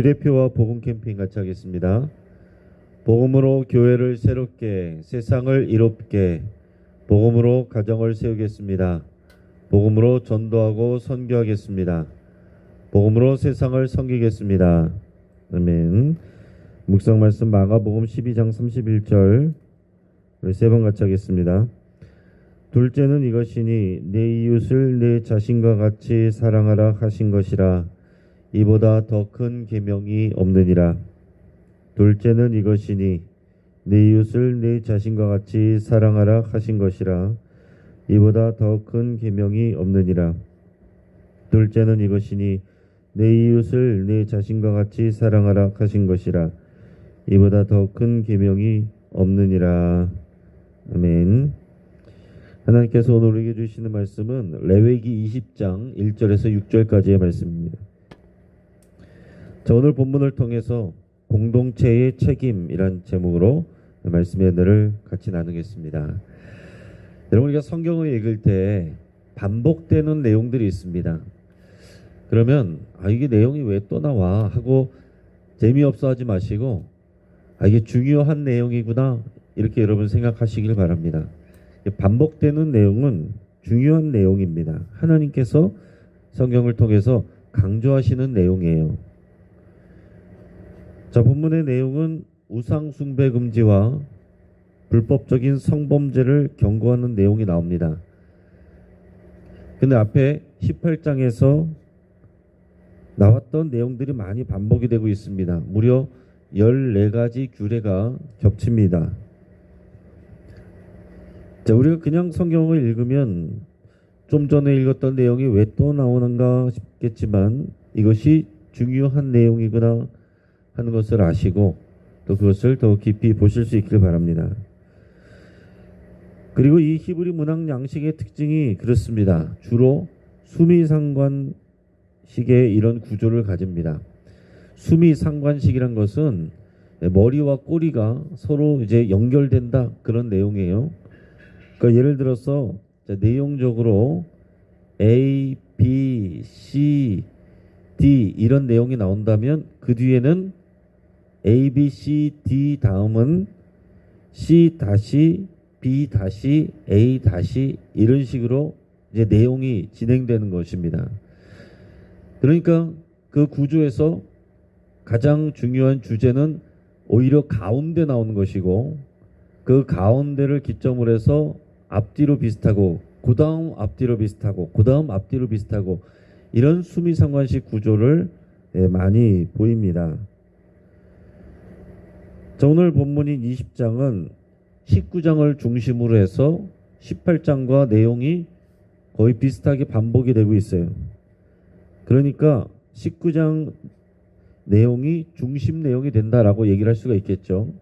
비례표와 복음 캠페인 같이 하겠습니다. 복음으로 교회를 새롭게, 세상을 이롭게, 복음으로 가정을 세우겠습니다. 복음으로 전도하고 선교하겠습니다. 복음으로 세상을 섬기겠습니다. 아멘. 묵상 말씀 마가복음 12장 31절 우리 세 번 같이 하겠습니다. 둘째는 이것이니 내 이웃을 내 자신과 같이 사랑하라 하신 것이라. 이보다 더 큰 계명이 없느니라. 둘째는 이것이니 내 이웃을 내 자신과 같이 사랑하라 하신 것이라. 이보다 더 큰 계명이 없느니라. 둘째는 이것이니 내 이웃을 내 자신과 같이 사랑하라 하신 것이라. 이보다 더 큰 계명이 없느니라. 아멘. 하나님께서 오늘 우리에게 주시는 말씀은 레위기 20장 1절에서 6절까지의 말씀입니다. 자, 오늘 본문을 통해서 공동체의 책임이란 제목으로 말씀의 은혜를 같이 나누겠습니다. 여러분, 우리가 성경을 읽을 때 반복되는 내용들이 있습니다. 그러면 이게 내용이 왜 또 나와 하고 재미없어 하지 마시고 이게 중요한 내용이구나 이렇게 여러분 생각하시길 바랍니다. 반복되는 내용은 중요한 내용입니다. 하나님께서 성경을 통해서 강조하시는 내용이에요. 자, 본문의 내용은 우상 숭배 금지와 불법적인 성범죄를 경고하는 내용이 나옵니다. 근데 앞에 18장에서 나왔던 내용들이 많이 반복이 되고 있습니다. 무려 14가지 규례가 겹칩니다. 자, 우리가 그냥 성경을 읽으면 좀 전에 읽었던 내용이 왜 또 나오는가 싶겠지만 이것이 중요한 내용이구나 하는 것을 아시고 또 그것을 더 깊이 보실 수 있기를 바랍니다. 그리고 이 히브리 문학 양식의 특징이 그렇습니다. 주로 수미상관식의 이런 구조를 가집니다. 수미상관식이란 것은 머리와 꼬리가 서로 이제 연결된다 그런 내용이에요. 그러니까 예를 들어서 내용적으로 A, B, C, D 이런 내용이 나온다면 그 뒤에는 A, B, C, D 다음은 C 다시 B 다시 A 다시 이런 식으로 이제 내용이 진행되는 것입니다. 그러니까 그 구조에서 가장 중요한 주제는 오히려 가운데 나오는 것이고 그 가운데를 기점으로 해서 앞뒤로 비슷하고 그 다음 앞뒤로 비슷하고 그 다음 앞뒤로 비슷하고 이런 수미상관식 구조를 많이 보입니다. 자, 오늘 본문인 20장은 19장을 중심으로 해서 18장과 내용이 거의 비슷하게 반복이 되고 있어요. 그러니까 19장 내용이 중심 내용이 된다라고 얘기를 할 수가 있겠죠.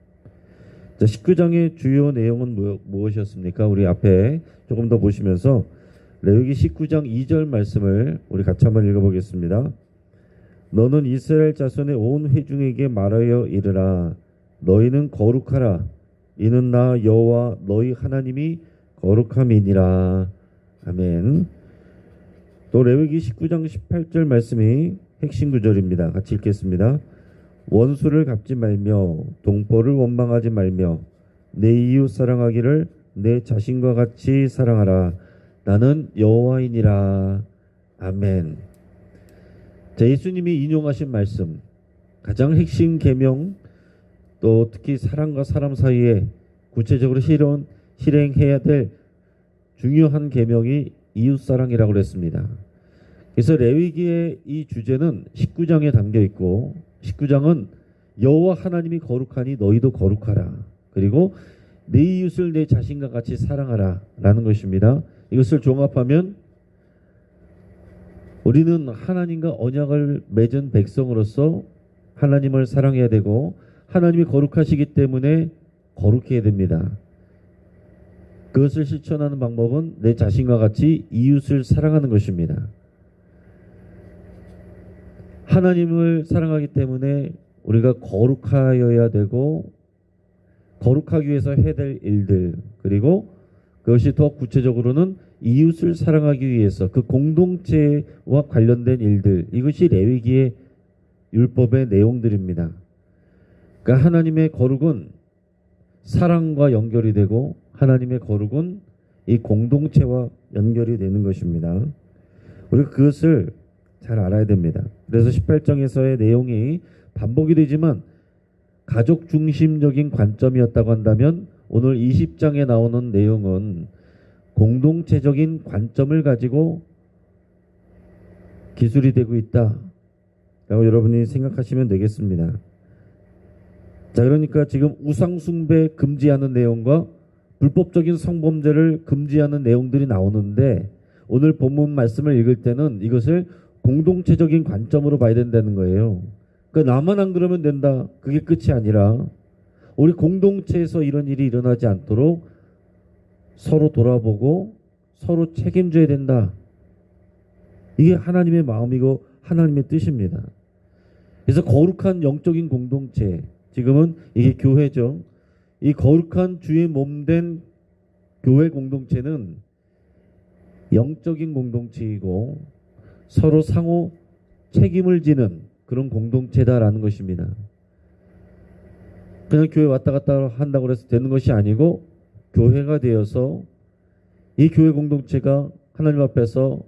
자, 19장의 주요 내용은 무엇이었습니까? 우리 앞에 조금 더 보시면서 레위기 19장 2절 말씀을 우리 같이 한번 읽어보겠습니다. 너는 이스라엘 자손의 온 회중에게 말하여 이르라. 너희는 거룩하라. 이는 나 여호와 너희 하나님이 거룩함이니라. 아멘. 또 레위기 19장 18절 말씀이 핵심 구절입니다. 같이 읽겠습니다. 원수를 갚지 말며 동포를 원망하지 말며 내 이웃 사랑하기를 내 자신과 같이 사랑하라. 나는 여호와이니라. 아멘. 자, 예수님이 인용하신 말씀, 가장 핵심 계명, 또 특히 사람과 사람 사이에 구체적으로 실행해야 될 중요한 계명이 이웃사랑이라고 그랬습니다. 그래서 레위기의 이 주제는 19장에 담겨 있고 19장은 여호와 하나님이 거룩하니 너희도 거룩하라. 그리고 내 이웃을 내 자신과 같이 사랑하라 라는 것입니다. 이것을 종합하면 우리는 하나님과 언약을 맺은 백성으로서 하나님을 사랑해야 되고 하나님이 거룩하시기 때문에 거룩해야 됩니다. 그것을 실천하는 방법은 내 자신과 같이 이웃을 사랑하는 것입니다. 하나님을 사랑하기 때문에 우리가 거룩하여야 되고 거룩하기 위해서 해야 될 일들, 그리고 그것이 더 구체적으로는 이웃을 사랑하기 위해서 그 공동체와 관련된 일들, 이것이 레위기의 율법의 내용들입니다. 그러니까 하나님의 거룩은 사랑과 연결이 되고 하나님의 거룩은 이 공동체와 연결이 되는 것입니다. 우리가 그것을 잘 알아야 됩니다. 그래서 18장에서의 내용이 반복이 되지만 가족 중심적인 관점이었다고 한다면 오늘 20장에 나오는 내용은 공동체적인 관점을 가지고 기술이 되고 있다 라고 여러분이 생각하시면 되겠습니다. 자, 그러니까 지금 우상숭배 금지하는 내용과 불법적인 성범죄를 금지하는 내용들이 나오는데 오늘 본문 말씀을 읽을 때는 이것을 공동체적인 관점으로 봐야 된다는 거예요. 그러니까 나만 안 그러면 된다, 그게 끝이 아니라 우리 공동체에서 이런 일이 일어나지 않도록 서로 돌아보고 서로 책임져야 된다. 이게 하나님의 마음이고 하나님의 뜻입니다. 그래서 거룩한 영적인 공동체, 지금은 이게 교회죠. 이 거룩한 주의 몸된 교회 공동체는 영적인 공동체이고 서로 상호 책임을 지는 그런 공동체다라는 것입니다. 그냥 교회 왔다 갔다 한다고 해서 되는 것이 아니고 교회가 되어서 이 교회 공동체가 하나님 앞에서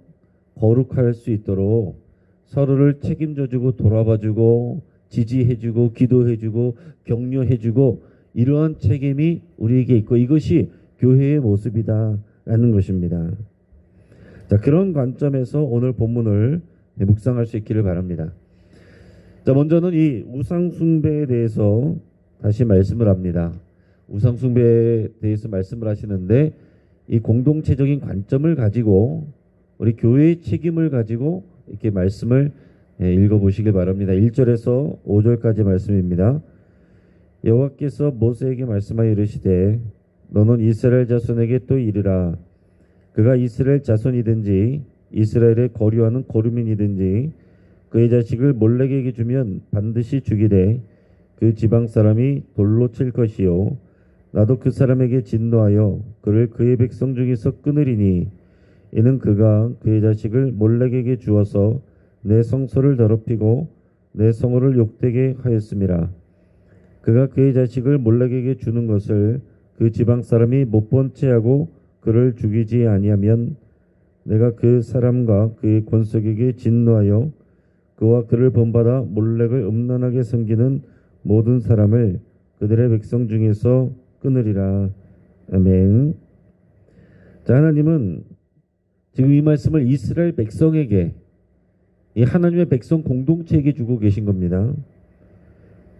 거룩할 수 있도록 서로를 책임져주고 돌아봐주고 지지해주고 기도해주고 격려해주고 이러한 책임이 우리에게 있고 이것이 교회의 모습이다라는 것입니다. 자, 그런 관점에서 오늘 본문을 묵상할 수 있기를 바랍니다. 자, 먼저는 이 우상숭배에 대해서 다시 말씀을 합니다. 우상숭배에 대해서 말씀을 하시는데 이 공동체적인 관점을 가지고 우리 교회의 책임을 가지고 이렇게 말씀을 읽어보시길 바랍니다. 1절에서 5절까지 말씀입니다. 여호와께서 모세에게 말씀하여 이르시되 너는 이스라엘 자손에게 또 이르라. 그가 이스라엘 자손이든지 이스라엘의 거류하는 거류민이든지 그의 자식을 몰렉에게 주면 반드시 죽이되 그 지방 사람이 돌로 칠 것이요 나도 그 사람에게 진노하여 그를 그의 백성 중에서 끊으리니 이는 그가 그의 자식을 몰렉에게 주어서 내 성소를 더럽히고 내 성호를 욕되게 하였음이라. 그가 그의 자식을 몰렉에게 주는 것을 그 지방 사람이 못 본 채 하고 그를 죽이지 아니하면 내가 그 사람과 그의 권속에게 진노하여 그와 그를 본받아 몰렉을 음란하게 섬기는 모든 사람을 그들의 백성 중에서 끊으리라. 아멘. 자, 하나님은 지금 이 말씀을 이스라엘 백성에게 이 하나님의 백성 공동체에게 주고 계신 겁니다.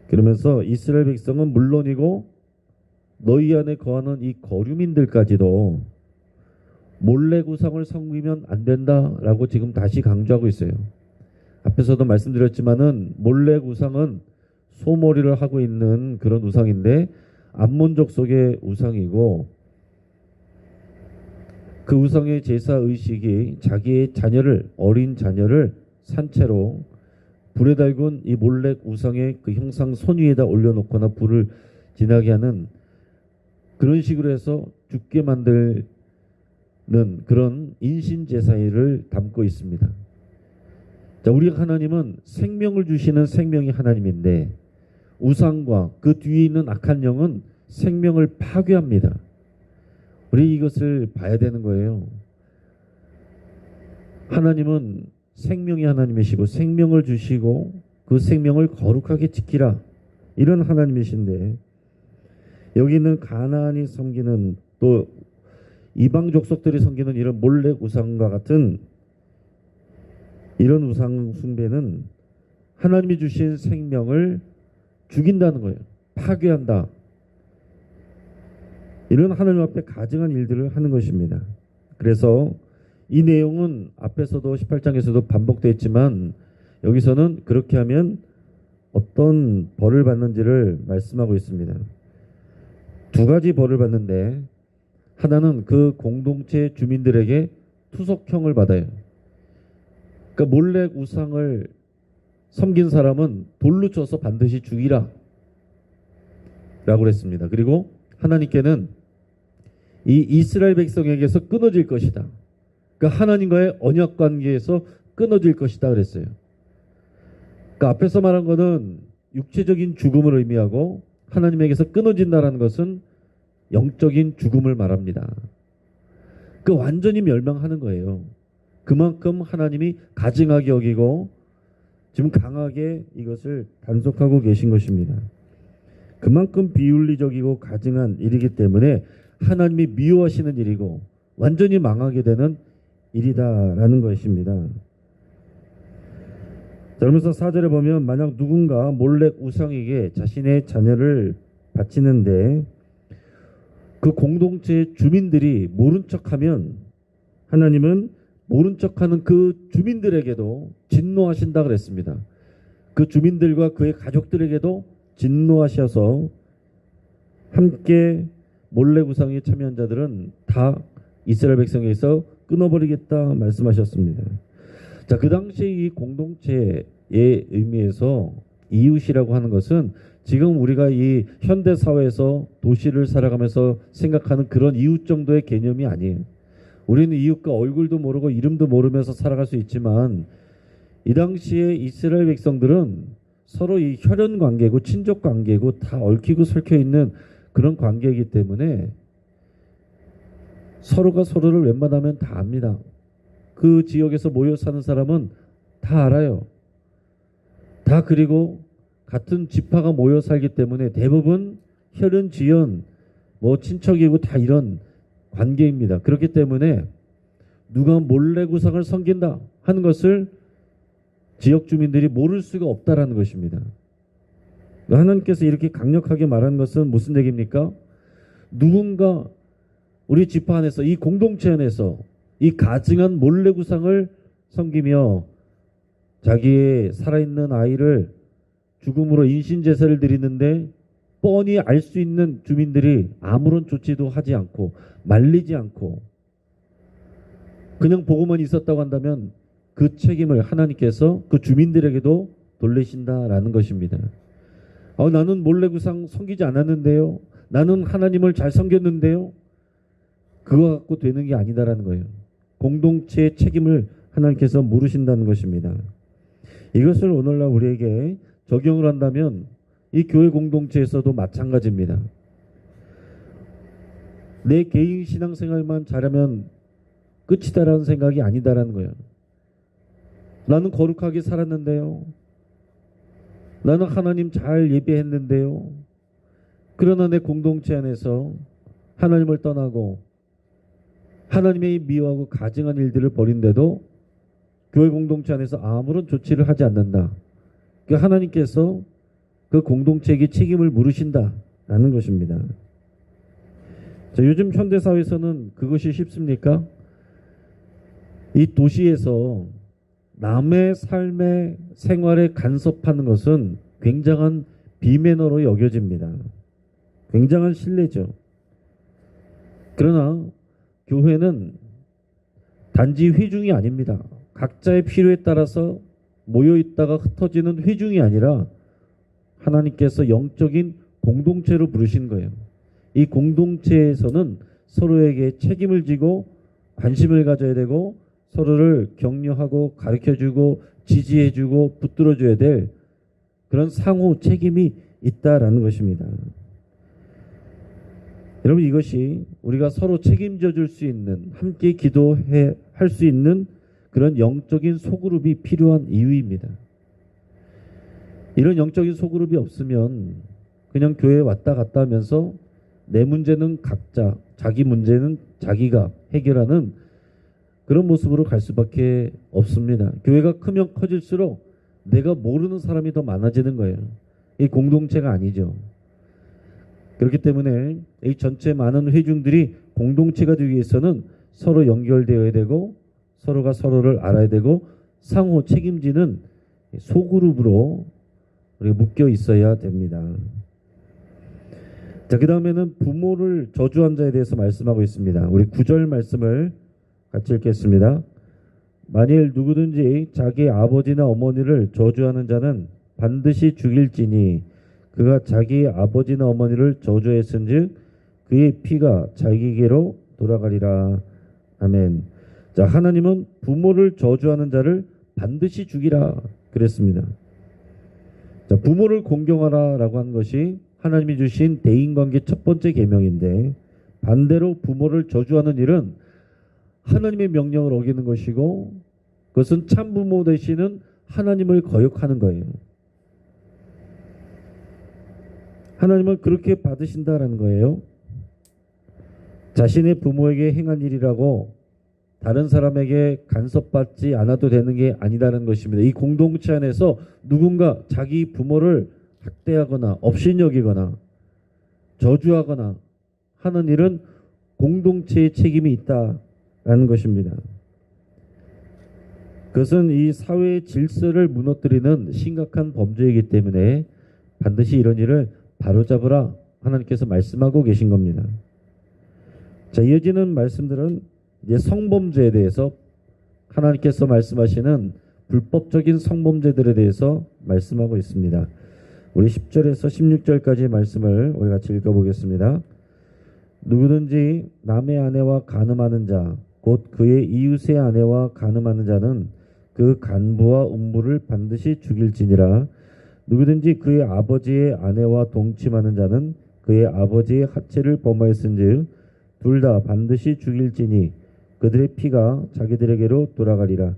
그러면서 이스라엘 백성은 물론이고 너희 안에 거하는 이 거류민들까지도 몰렉 우상을 섬기면 안 된다라고 지금 다시 강조하고 있어요. 앞에서도 말씀드렸지만은 몰렉 우상은 소머리를 하고 있는 그런 우상인데 암몬족 속의 우상이고 그 우상의 제사 의식이 자기의 자녀를 어린 자녀를 산채로 불에 달군 이 몰렉 우상의 그 형상 손 위에다 올려놓거나 불을 지나게 하는 그런 식으로 해서 죽게 만드는 그런 인신 제사를 담고 있습니다. 자, 우리 하나님은 생명을 주시는 생명이 하나님인데 우상과 그 뒤에 있는 악한 영은 생명을 파괴합니다. 우리 이것을 봐야 되는 거예요. 하나님은 생명이 하나님이시고 생명을 주시고 그 생명을 거룩하게 지키라 이런 하나님이신데 여기 있는 가나안이 섬기는 또 이방 족속들이 섬기는 이런 몰렉 우상과 같은 이런 우상 숭배는 하나님이 주신 생명을 죽인다는 거예요. 파괴한다. 이런 하나님 앞에 가증한 일들을 하는 것입니다. 그래서 이 내용은 앞에서도 18장에서도 반복됐지만 여기서는 그렇게 하면 어떤 벌을 받는지를 말씀하고 있습니다. 두 가지 벌을 받는데 하나는 그 공동체 주민들에게 투석형을 받아요. 그러니까 몰렉 우상을 섬긴 사람은 돌로 쳐서 반드시 죽이라 라고 그랬습니다. 그리고 하나님께는 이 이스라엘 백성에게서 끊어질 것이다. 그러니까 하나님과의 언약 관계에서 끊어질 것이다 그랬어요. 그러니까 앞에서 말한 거는 육체적인 죽음을 의미하고 하나님에게서 끊어진다라는 것은 영적인 죽음을 말합니다. 그 완전히 멸망하는 거예요. 그만큼 하나님이 가증하게 여기고 지금 강하게 이것을 단속하고 계신 것입니다. 그만큼 비윤리적이고 가증한 일이기 때문에 하나님이 미워하시는 일이고 완전히 망하게 되는 일이다라는 것입니다. 그러면서 4절에 보면 만약 누군가 몰래 우상에게 자신의 자녀를 바치는데 그 공동체의 주민들이 모른 척하면 하나님은 모른 척하는 그 주민들에게도 진노하신다 그랬습니다. 그 주민들과 그의 가족들에게도 진노하셔서 함께 몰래 우상에 참여한 자들은 다 이스라엘 백성에게서 끊어버리겠다 말씀하셨습니다. 자, 그 당시 이 공동체의 의미에서 이웃이라고 하는 것은 지금 우리가 이 현대 사회에서 도시를 살아가면서 생각하는 그런 이웃 정도의 개념이 아니에요. 우리는 이웃과 얼굴도 모르고 이름도 모르면서 살아갈 수 있지만 이 당시에 이스라엘 백성들은 서로 이 혈연 관계고 친족 관계고 다 얽히고 설켜 있는 그런 관계이기 때문에 서로가 서로를 웬만하면 다 압니다. 그 지역에서 모여 사는 사람은 다 알아요. 다 그리고 같은 지파가 모여 살기 때문에 대부분 혈연, 지연, 뭐 친척이고 다 이런 관계입니다. 그렇기 때문에 누가 몰래 우상을 섬긴다 하는 것을 지역 주민들이 모를 수가 없다라는 것입니다. 하나님께서 이렇게 강력하게 말하는 것은 무슨 얘기입니까? 누군가 우리 지파 안에서 이 공동체 안에서 이 가증한 몰래 우상을 섬기며 자기의 살아있는 아이를 죽음으로 인신제사를 드리는데 뻔히 알 수 있는 주민들이 아무런 조치도 하지 않고 말리지 않고 그냥 보고만 있었다고 한다면 그 책임을 하나님께서 그 주민들에게도 돌리신다라는 것입니다. 나는 몰래 우상 섬기지 않았는데요. 나는 하나님을 잘 섬겼는데요. 그거 갖고 되는 게 아니다라는 거예요. 공동체의 책임을 하나님께서 물으신다는 것입니다. 이것을 오늘날 우리에게 적용을 한다면 이 교회 공동체에서도 마찬가지입니다. 내 개인 신앙생활만 잘하면 끝이다라는 생각이 아니다라는 거예요. 나는 거룩하게 살았는데요. 나는 하나님 잘 예배했는데요. 그러나 내 공동체 안에서 하나님을 떠나고 하나님의 미워하고 가증한 일들을 벌인데도 교회 공동체 안에서 아무런 조치를 하지 않는다. 그러니까 하나님께서 그 공동체에게 책임을 물으신다라는 것입니다. 자, 요즘 현대사회에서는 그것이 쉽습니까? 이 도시에서 남의 삶의 생활에 간섭하는 것은 굉장한 비매너로 여겨집니다. 굉장한 실례죠. 그러나 교회는 단지 회중이 아닙니다. 각자의 필요에 따라서 모여있다가 흩어지는 회중이 아니라 하나님께서 영적인 공동체로 부르신 거예요. 이 공동체에서는 서로에게 책임을 지고 관심을 가져야 되고 서로를 격려하고 가르쳐주고 지지해주고 붙들어줘야 될 그런 상호 책임이 있다라는 것입니다. 여러분, 이것이 우리가 서로 책임져 줄 수 있는, 함께 기도해 할 수 있는 그런 영적인 소그룹이 필요한 이유입니다. 이런 영적인 소그룹이 없으면 그냥 교회에 왔다 갔다 하면서 내 문제는 각자, 자기 문제는 자기가 해결하는 그런 모습으로 갈 수밖에 없습니다. 교회가 크면 커질수록 내가 모르는 사람이 더 많아지는 거예요. 이 공동체가 아니죠. 그렇기 때문에 이 전체 많은 회중들이 공동체가 되기 위해서는 서로 연결되어야 되고 서로가 서로를 알아야 되고 상호 책임지는 소그룹으로 우리가 묶여 있어야 됩니다. 자, 그 다음에는 부모를 저주한 자에 대해서 말씀하고 있습니다. 우리 9절 말씀을 같이 읽겠습니다. 만일 누구든지 자기 아버지나 어머니를 저주하는 자는 반드시 죽일지니 그가 자기 아버지나 어머니를 저주했은즉 그의 피가 자기에게로 돌아가리라. 아멘. 자, 하나님은 부모를 저주하는 자를 반드시 죽이라 그랬습니다. 자, 부모를 공경하라라고 한 것이 하나님이 주신 대인관계 첫 번째 계명인데, 반대로 부모를 저주하는 일은 하나님의 명령을 어기는 것이고, 그것은 참부모 되시는 하나님을 거역하는 거예요. 하나님은 그렇게 받으신다라는 거예요. 자신의 부모에게 행한 일이라고 다른 사람에게 간섭받지 않아도 되는 게 아니다라는 것입니다. 이 공동체 안에서 누군가 자기 부모를 학대하거나 업신여기거나 저주하거나 하는 일은 공동체의 책임이 있다라는 것입니다. 그것은 이 사회의 질서를 무너뜨리는 심각한 범죄이기 때문에 반드시 이런 일을 바로잡으라 하나님께서 말씀하고 계신 겁니다. 자, 이어지는 말씀들은 이제 성범죄에 대해서 하나님께서 말씀하시는 불법적인 성범죄들에 대해서 말씀하고 있습니다. 우리 10절에서 16절까지 말씀을 우리 같이 읽어보겠습니다. 누구든지 남의 아내와 간음하는 자, 곧 그의 이웃의 아내와 간음하는 자는 그 간부와 음부를 반드시 죽일지니라. 누구든지 그의 아버지의 아내와 동침하는 자는 그의 아버지의 하체를 범하였은즉 둘 다 반드시 죽일지니 그들의 피가 자기들에게로 돌아가리라.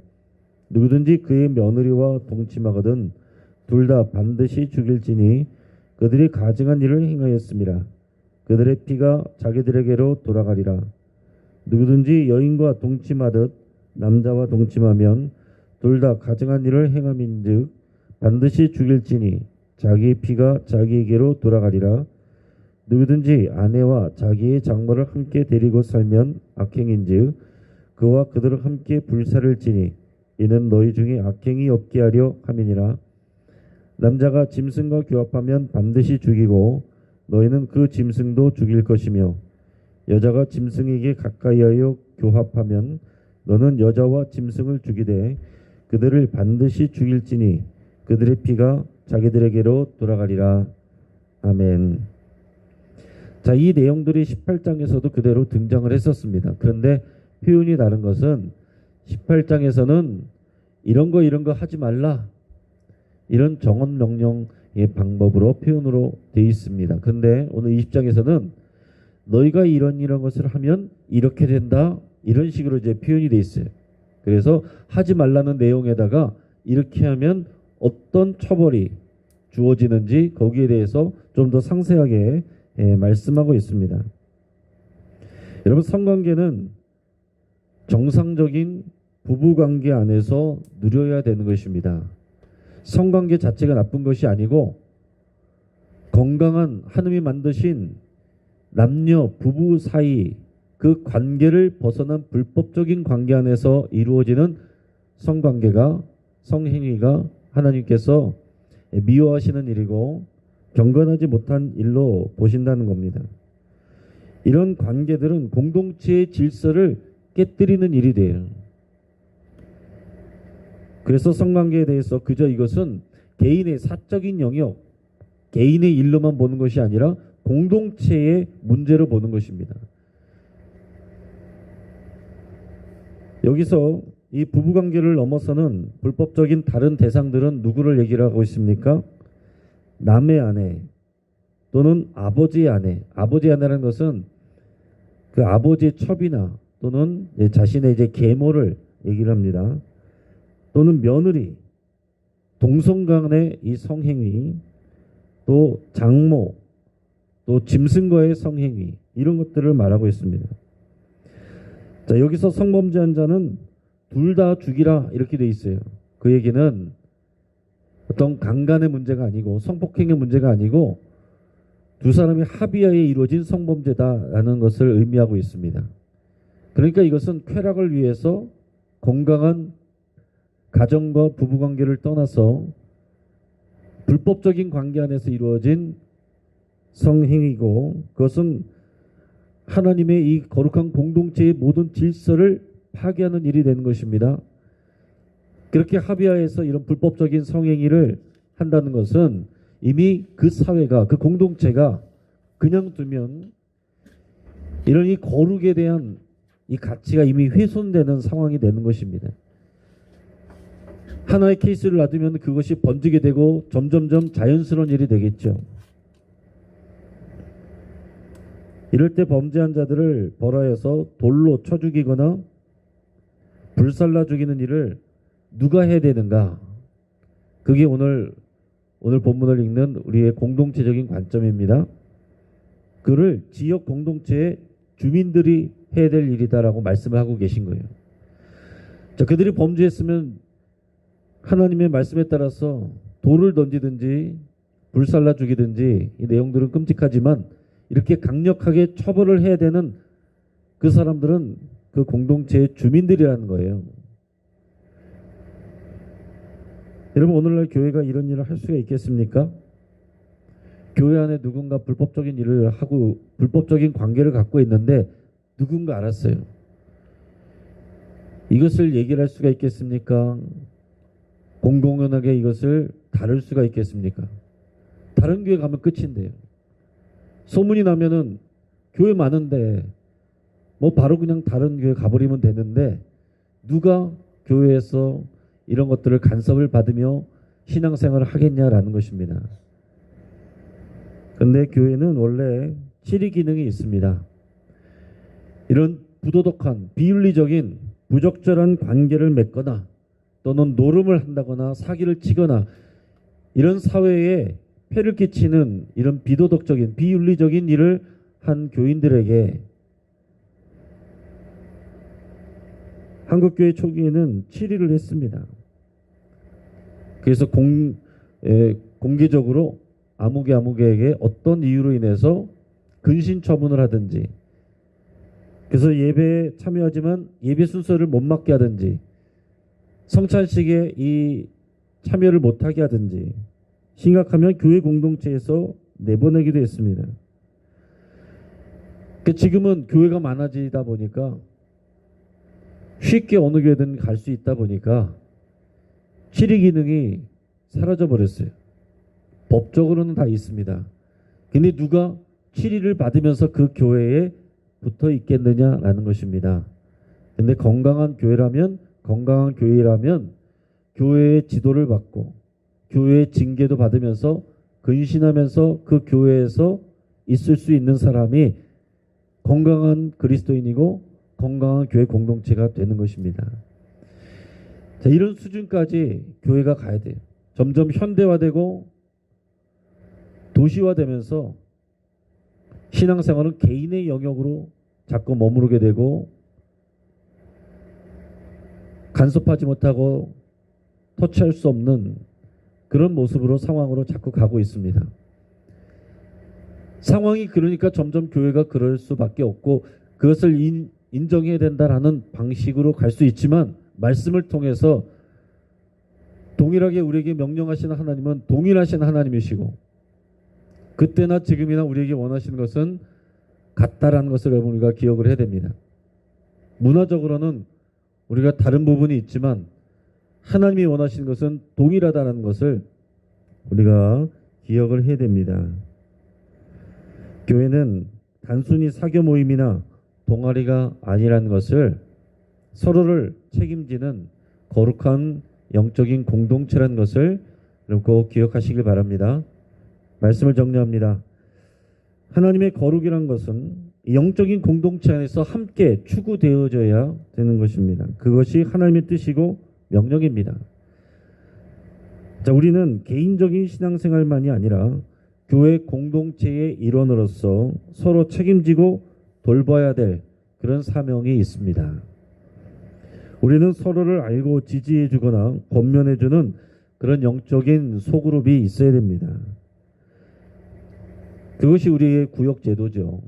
누구든지 그의 며느리와 동침하거든 둘 다 반드시 죽일지니 그들이 가증한 일을 행하였음이라. 그들의 피가 자기들에게로 돌아가리라. 누구든지 여인과 동침하듯 남자와 동침하면 둘 다 가증한 일을 행함인즉 반드시 죽일지니 자기의 피가 자기에게로 돌아가리라. 누구든지 아내와 자기의 장모를 함께 데리고 살면 악행인즉 그와 그들을 함께 불살을지니 이는 너희 중에 악행이 없게 하려 함이니라. 남자가 짐승과 교합하면 반드시 죽이고 너희는 그 짐승도 죽일 것이며 여자가 짐승에게 가까이하여 교합하면 너는 여자와 짐승을 죽이되 그들을 반드시 죽일지니 그들의 피가 자기들에게로 돌아가리라. 아멘. 자, 이 내용들이 18장에서도 그대로 등장을 했었습니다. 그런데 표현이 다른 것은 18장에서는 이런 거 하지 말라, 이런 정언 명령의 방법으로 표현으로 되어 있습니다. 그런데 오늘 20장에서는 너희가 이런 것을 하면 이렇게 된다, 이런 식으로 이제 표현이 되어 있어요. 그래서 하지 말라는 내용에다가 이렇게 하면 어떤 처벌이 주어지는지 거기에 대해서 좀 더 상세하게 말씀하고 있습니다. 여러분, 성관계는 정상적인 부부관계 안에서 누려야 되는 것입니다. 성관계 자체가 나쁜 것이 아니고 건강한 하나님이 만드신 남녀 부부 사이 그 관계를 벗어난 불법적인 관계 안에서 이루어지는 성관계가, 성행위가 하나님께서 미워하시는 일이고 경건하지 못한 일로 보신다는 겁니다. 이런 관계들은 공동체의 질서를 깨뜨리는 일이 돼요. 그래서 성관계에 대해서 그저 이것은 개인의 사적인 영역, 개인의 일로만 보는 것이 아니라 공동체의 문제로 보는 것입니다. 여기서 이 부부관계를 넘어서는 불법적인 다른 대상들은 누구를 얘기를 하고 있습니까? 남의 아내 또는 아버지의 아내. 아버지의 아내라는 것은 그 아버지의 첩이나 또는 자신의 이제 계모를 얘기를 합니다. 또는 며느리, 동성 간의 이 성행위, 또 장모, 또 짐승과의 성행위, 이런 것들을 말하고 있습니다. 자, 여기서 성범죄한 자는 둘 다 죽이라 이렇게 돼 있어요. 그 얘기는 어떤 강간의 문제가 아니고 성폭행의 문제가 아니고 두 사람이 합의하에 이루어진 성범죄다라는 것을 의미하고 있습니다. 그러니까 이것은 쾌락을 위해서 건강한 가정과 부부관계를 떠나서 불법적인 관계 안에서 이루어진 성행위고 그것은 하나님의 이 거룩한 공동체의 모든 질서를 파괴하는 일이 되는 것입니다. 그렇게 합의하에서 이런 불법적인 성행위를 한다는 것은 이미 그 사회가, 그 공동체가 그냥 두면 이런 이 거룩에 대한 이 가치가 이미 훼손되는 상황이 되는 것입니다. 하나의 케이스를 놔두면 그것이 번지게 되고 점점점 자연스러운 일이 되겠죠. 이럴 때 범죄한 자들을 벌하여서 돌로 쳐 죽이거나 불살라 죽이는 일을 누가 해야 되는가? 그게 오늘 본문을 읽는 우리의 공동체적인 관점입니다. 그를 지역 공동체의 주민들이 해야 될 일이다라고 말씀을 하고 계신 거예요. 자, 그들이 범죄했으면 하나님의 말씀에 따라서 돌을 던지든지 불살라 죽이든지, 이 내용들은 끔찍하지만 이렇게 강력하게 처벌을 해야 되는 그 사람들은 그 공동체의 주민들이라는 거예요. 여러분, 오늘날 교회가 이런 일을 할 수가 있겠습니까? 교회 안에 누군가 불법적인 일을 하고 불법적인 관계를 갖고 있는데 누군가 알았어요. 이것을 얘기를 할 수가 있겠습니까? 공공연하게 이것을 다룰 수가 있겠습니까? 다른 교회 가면 끝인데요. 소문이 나면은 교회 많은데 뭐 바로 그냥 다른 교회 가버리면 되는데, 누가 교회에서 이런 것들을 간섭을 받으며 신앙생활을 하겠냐라는 것입니다. 그런데 교회는 원래 치리 기능이 있습니다. 이런 부도덕한 비윤리적인 부적절한 관계를 맺거나 또는 노름을 한다거나 사기를 치거나 이런 사회에 폐를 끼치는 이런 비도덕적인 비윤리적인 일을 한 교인들에게 한국교회 초기에는 치리를 했습니다. 그래서 공개적으로 아무개에게 어떤 이유로 인해서 근신 처분을 하든지, 그래서 예배에 참여하지만 예배 순서를 못 맡게 하든지, 성찬식에 이 참여를 못하게 하든지, 심각하면 교회 공동체에서 내보내기도 했습니다. 지금은 교회가 많아지다 보니까 쉽게 어느 교회든 갈 수 있다 보니까 치리 기능이 사라져 버렸어요. 법적으로는 다 있습니다. 근데 누가 치리를 받으면서 그 교회에 붙어 있겠느냐라는 것입니다. 근데 건강한 교회라면 교회의 지도를 받고 교회의 징계도 받으면서 근신하면서 그 교회에서 있을 수 있는 사람이 건강한 그리스도인이고 건강한 교회 공동체가 되는 것입니다. 자, 이런 수준까지 교회가 가야 돼요. 점점 현대화되고 도시화되면서 신앙생활은 개인의 영역으로 자꾸 머무르게 되고 간섭하지 못하고 터치할 수 없는 그런 모습으로 상황으로 자꾸 가고 있습니다. 상황이 그러니까 점점 교회가 그럴 수밖에 없고 그것을 인정해야 된다라는 방식으로 갈 수 있지만, 말씀을 통해서 동일하게 우리에게 명령하시는 하나님은 동일하신 하나님이시고 그때나 지금이나 우리에게 원하시는 것은 같다라는 것을 여러분 우리가 기억을 해야 됩니다. 문화적으로는 우리가 다른 부분이 있지만 하나님이 원하시는 것은 동일하다는 것을 우리가 기억을 해야 됩니다. 교회는 단순히 사교 모임이나 동아리가 아니라는 것을, 서로를 책임지는 거룩한 영적인 공동체라는 것을 여러분 꼭 기억하시길 바랍니다. 말씀을 정리합니다. 하나님의 거룩이란 것은 영적인 공동체 안에서 함께 추구되어져야 되는 것입니다. 그것이 하나님의 뜻이고 명령입니다. 자, 우리는 개인적인 신앙생활만이 아니라 교회 공동체의 일원으로서 서로 책임지고 돌봐야 될 그런 사명이 있습니다. 우리는 서로를 알고 지지해주거나 권면해주는 그런 영적인 소그룹이 있어야 됩니다. 그것이 우리의 구역제도죠.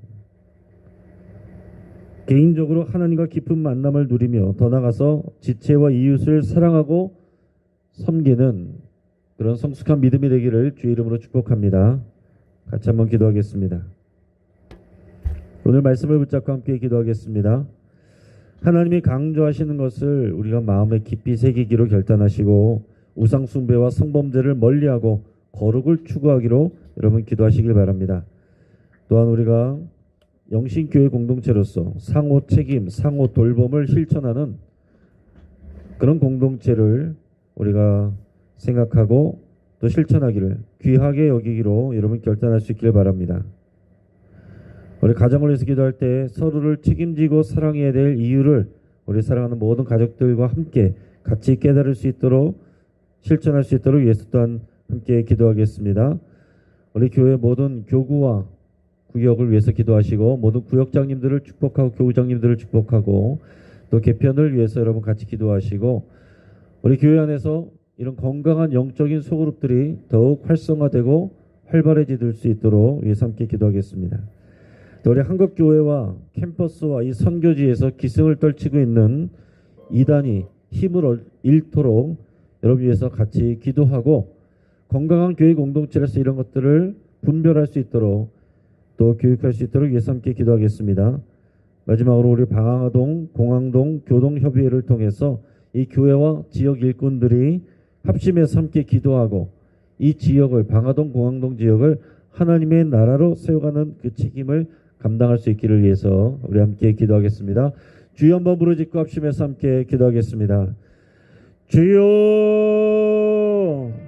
개인적으로 하나님과 깊은 만남을 누리며 더 나아가서 지체와 이웃을 사랑하고 섬기는 그런 성숙한 믿음이 되기를 주의 이름으로 축복합니다. 같이 한번 기도하겠습니다. 오늘 말씀을 붙잡고 함께 기도하겠습니다. 하나님이 강조하시는 것을 우리가 마음에 깊이 새기기로 결단하시고 우상 숭배와 성범죄를 멀리하고 거룩을 추구하기로 여러분 기도하시길 바랍니다. 또한 우리가 영신교회 공동체로서 상호 책임, 상호 돌봄을 실천하는 그런 공동체를 우리가 생각하고 또 실천하기를 귀하게 여기기로 여러분 결단할 수 있기를 바랍니다. 우리 가정을 위해서 기도할 때 서로를 책임지고 사랑해야 될 이유를 우리 사랑하는 모든 가족들과 함께 같이 깨달을 수 있도록 실천할 수 있도록 위해서 또한 함께 기도하겠습니다. 우리 교회 모든 교구와 구역을 위해서 기도하시고 모든 구역장님들을 축복하고 교우장님들을 축복하고 또 개편을 위해서 여러분 같이 기도하시고 우리 교회 안에서 이런 건강한 영적인 소그룹들이 더욱 활성화되고 활발해질 수 있도록 위해서 함께 기도하겠습니다. 또 우리 한국교회와 캠퍼스와 이 선교지에서 기승을 떨치고 있는 이단이 힘을 잃도록 여러분 위해서 같이 기도하고 건강한 교회 공동체에서 이런 것들을 분별할 수 있도록 또 교육할 수 있도록 위해서 함께 기도하겠습니다. 마지막으로 우리 방화동, 공항동 교동협의회를 통해서 이 교회와 지역 일꾼들이 합심해서 함께 기도하고 이 지역을 방화동, 공항동 지역을 하나님의 나라로 세워가는 그 책임을 감당할 수 있기를 위해서 우리 함께 기도하겠습니다. 주여 한번 부르짖고 합심해서 함께 기도하겠습니다. 주여